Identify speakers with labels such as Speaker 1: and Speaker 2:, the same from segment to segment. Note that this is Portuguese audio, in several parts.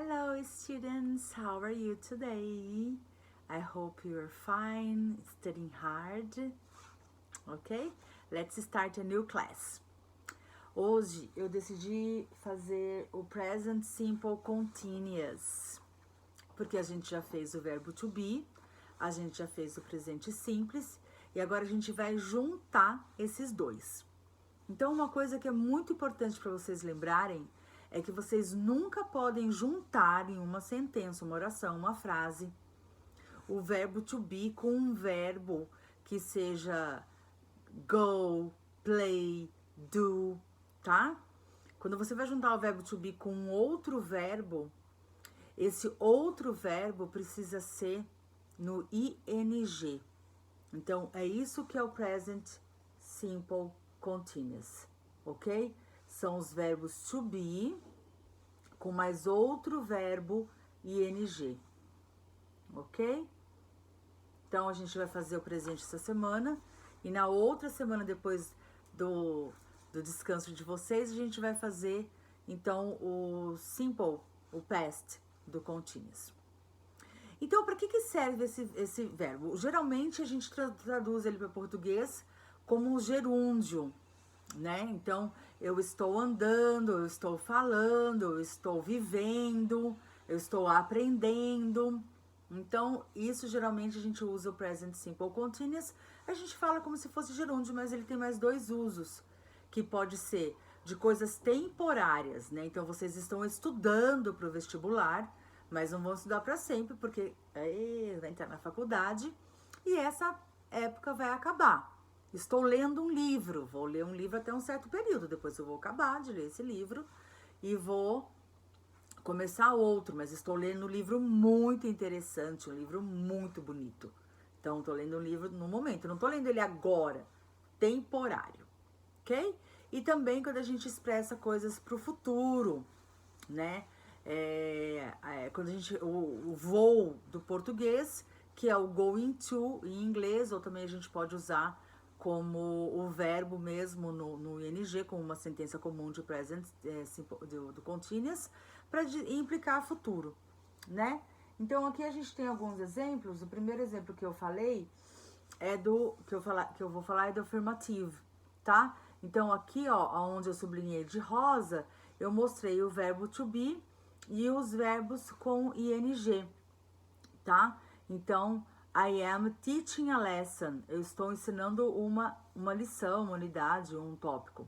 Speaker 1: Hello students, how are you today? I hope you're fine, studying hard. Ok? Let's start a new class. Hoje eu decidi fazer o Present Simple Continuous, porque a gente já fez o verbo to be, a gente já fez o presente simples e agora a gente vai juntar esses dois. Então, uma coisa que é muito importante para vocês lembrarem é que vocês nunca podem juntar em uma sentença, uma oração, uma frase, o verbo to be com um verbo que seja go, play, do, tá? Quando você vai juntar o verbo to be com outro verbo, esse outro verbo precisa ser no ing. Então, é isso que é o present simple continuous, ok? São os verbos to be com mais outro verbo ing, ok? Então, a gente vai fazer o presente essa semana e na outra semana, depois do descanso de vocês, a gente vai fazer, então, o simple, o past do continuous. Então, para que serve esse verbo? Geralmente, a gente traduz ele para português como um gerúndio, né? Então, eu estou andando, eu estou falando, eu estou vivendo, eu estou aprendendo. Então, isso geralmente a gente usa o present simple continuous. A gente fala como se fosse gerúndio, mas ele tem mais dois usos, que pode ser de coisas temporárias, né? Então, vocês estão estudando para o vestibular, mas não vão estudar para sempre, porque vai entrar na faculdade e essa época vai acabar. Estou lendo um livro, vou ler um livro até um certo período, depois eu vou acabar de ler esse livro e vou começar outro, mas estou lendo um livro muito interessante, um livro muito bonito. Então, estou lendo um livro no momento, não estou lendo ele agora, temporário, ok? E também quando a gente expressa coisas para o futuro, né? Quando a gente, o voo do português, que é o going to em inglês, ou também a gente pode usar como o verbo mesmo no ing, com uma sentença comum de present do continuous, para implicar futuro, né? Então, aqui a gente tem alguns exemplos. O primeiro exemplo que eu falei é que eu vou falar é do afirmativo, tá? Então, aqui, ó, onde eu sublinhei de rosa, eu mostrei o verbo to be e os verbos com ing, tá? Então, I am teaching a lesson. Eu estou ensinando uma lição, uma unidade, um tópico.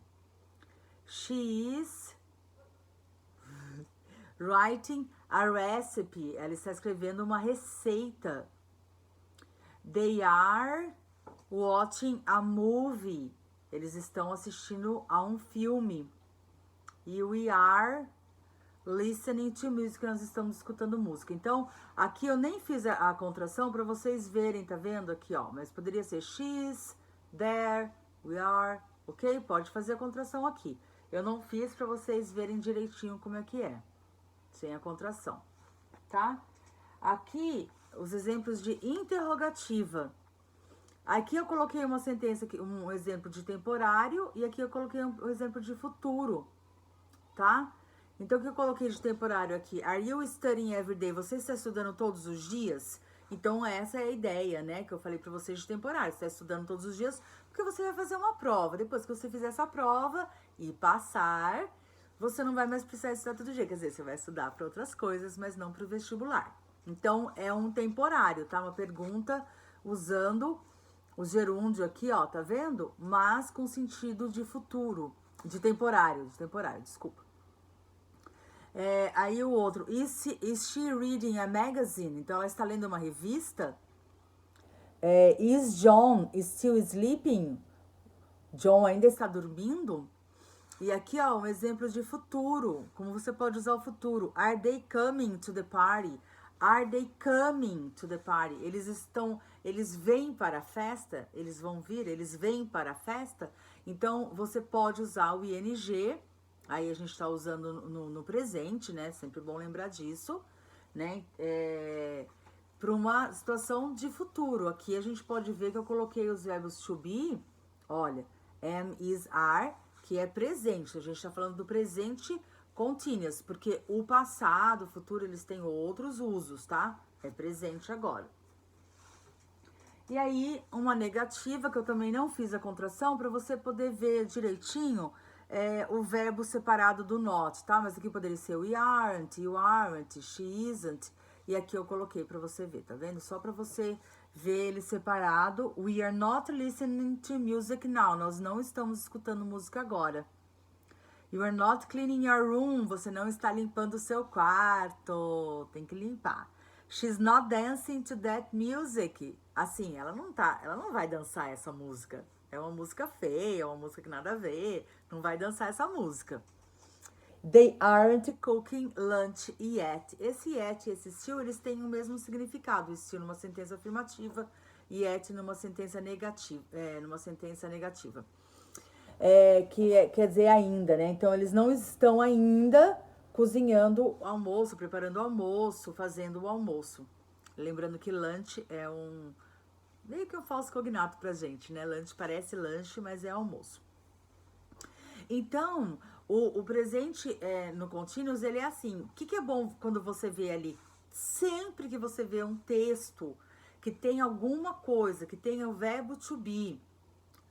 Speaker 1: She is writing a recipe. Ela está escrevendo uma receita. They are watching a movie. Eles estão assistindo a um filme. E we are listening to music, nós estamos escutando música. Então, aqui eu nem fiz a contração para vocês verem, tá vendo aqui, ó. Mas poderia ser she's, there, we are, ok? Pode fazer a contração aqui. Eu não fiz para vocês verem direitinho como é que é, sem a contração, tá? Aqui, os exemplos de interrogativa. Aqui eu coloquei uma sentença, um exemplo de temporário, e aqui eu coloquei um exemplo de futuro, tá? Então, o que eu coloquei de temporário aqui? Are you studying every day? Você está estudando todos os dias? Então, essa é a ideia, né? Que eu falei pra vocês de temporário. Você está estudando todos os dias porque você vai fazer uma prova. Depois que você fizer essa prova e passar, você não vai mais precisar estudar todo dia. Quer dizer, você vai estudar para outras coisas, mas não para o vestibular. Então, é um temporário, tá? Uma pergunta usando o gerúndio aqui, ó, tá vendo? Mas com sentido de futuro, de temporário, desculpa. Aí o outro, is she reading a magazine? Então ela está lendo uma revista. Is John still sleeping? John ainda está dormindo? E aqui, ó, um exemplo de futuro. Como você pode usar o futuro? Are they coming to the party? Are they coming to the party? Eles vêm para a festa? Eles vão vir? Eles vêm para a festa? Então você pode usar o ing. Aí a gente tá usando no presente, né? Sempre bom lembrar disso, né? Para uma situação de futuro. Aqui a gente pode ver que eu coloquei os verbos to be. Olha, am, is, are, que é presente. A gente tá falando do presente continuous, porque o passado, o futuro, eles têm outros usos, tá? É presente agora. E aí, uma negativa, que eu também não fiz a contração, para você poder ver direitinho o verbo separado do not, tá? Mas aqui poderia ser we aren't, you aren't, she isn't. E aqui eu coloquei para você ver, tá vendo? Só para você ver ele separado. We are not listening to music now. Nós não estamos escutando música agora. You are not cleaning your room. Você não está limpando o seu quarto. Tem que limpar. She's not dancing to that music. Assim, ela não vai dançar essa música. É uma música feia, é uma música que nada a ver. Não vai dançar essa música. They aren't cooking lunch yet. Esse yet e esse still, eles têm o mesmo significado. Still numa sentença afirmativa e yet numa sentença negativa. Quer dizer ainda, né? Então, eles não estão ainda cozinhando o almoço, preparando o almoço, fazendo o almoço. Lembrando que lunch é meio que um falso cognato pra gente, né? Lunch parece lanche, mas é almoço. Então, o presente no continuous, ele é assim. O que é bom quando você vê ali? Sempre que você vê um texto que tem alguma coisa, que tenha o verbo to be,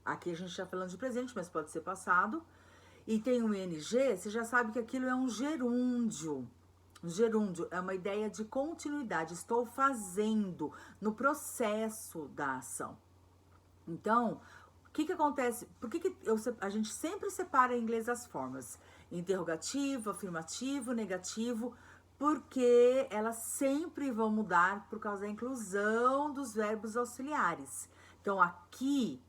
Speaker 1: aqui a gente está falando de presente, mas pode ser passado, e tem um ing, você já sabe que aquilo é um gerúndio. Um gerúndio é uma ideia de continuidade. Estou fazendo no processo da ação. Então, o que acontece? Por que a gente sempre separa em inglês as formas? Interrogativo, afirmativo, negativo, porque elas sempre vão mudar por causa da inclusão dos verbos auxiliares. Então, aqui,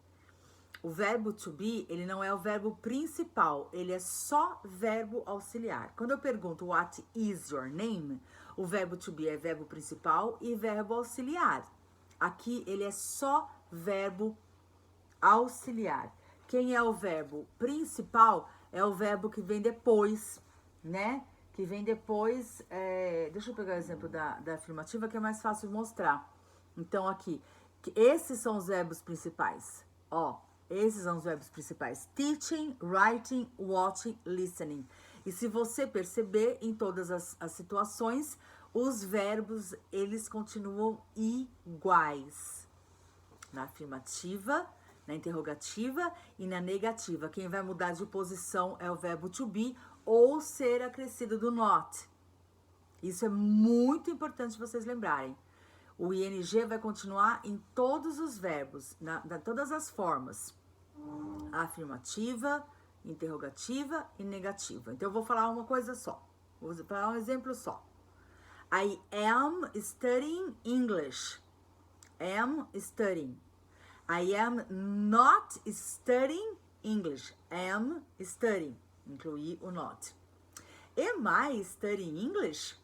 Speaker 1: o verbo to be, ele não é o verbo principal, ele é só verbo auxiliar. Quando eu pergunto what is your name, o verbo to be é verbo principal e verbo auxiliar. Aqui ele é só verbo auxiliar. Quem é o verbo principal é o verbo que vem depois, né? Que vem depois, deixa eu pegar o exemplo da afirmativa que é mais fácil de mostrar. Então aqui, esses são os verbos principais, ó. Esses são os verbos principais. Teaching, writing, watching, listening. E se você perceber, em todas as situações, os verbos, eles continuam iguais. Na afirmativa, na interrogativa e na negativa. Quem vai mudar de posição é o verbo to be ou ser acrescido do not. Isso é muito importante vocês lembrarem. O ing vai continuar em todos os verbos, todas as formas. Afirmativa, interrogativa e negativa. Então, eu vou falar uma coisa só. Vou falar um exemplo só. I am studying English. Am studying. I am not studying English. Am studying. Incluí o not. Am I studying English?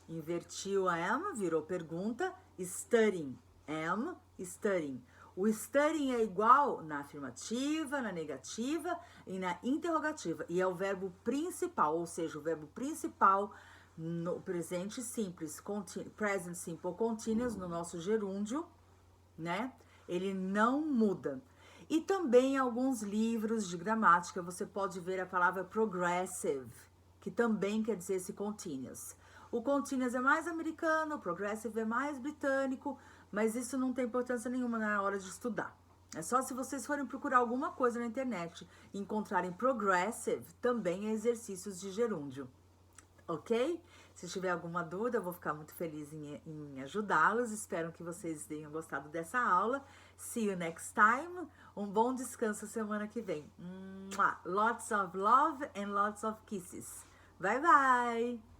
Speaker 1: Inverti o am, virou pergunta. Studying. Am studying. O studying é igual na afirmativa, na negativa e na interrogativa. E é o verbo principal, ou seja, o verbo principal no presente simples, present simple continuous, no nosso gerúndio, né? Ele não muda. E também em alguns livros de gramática você pode ver a palavra progressive, que também quer dizer esse continuous. O continuous é mais americano, o progressive é mais britânico, mas isso não tem importância nenhuma na hora de estudar. É só se vocês forem procurar alguma coisa na internet e encontrarem progressive, também é exercícios de gerúndio. Ok? Se tiver alguma dúvida, eu vou ficar muito feliz em ajudá-los. Espero que vocês tenham gostado dessa aula. See you next time. Um bom descanso semana que vem. Lots of love and lots of kisses. Bye, bye!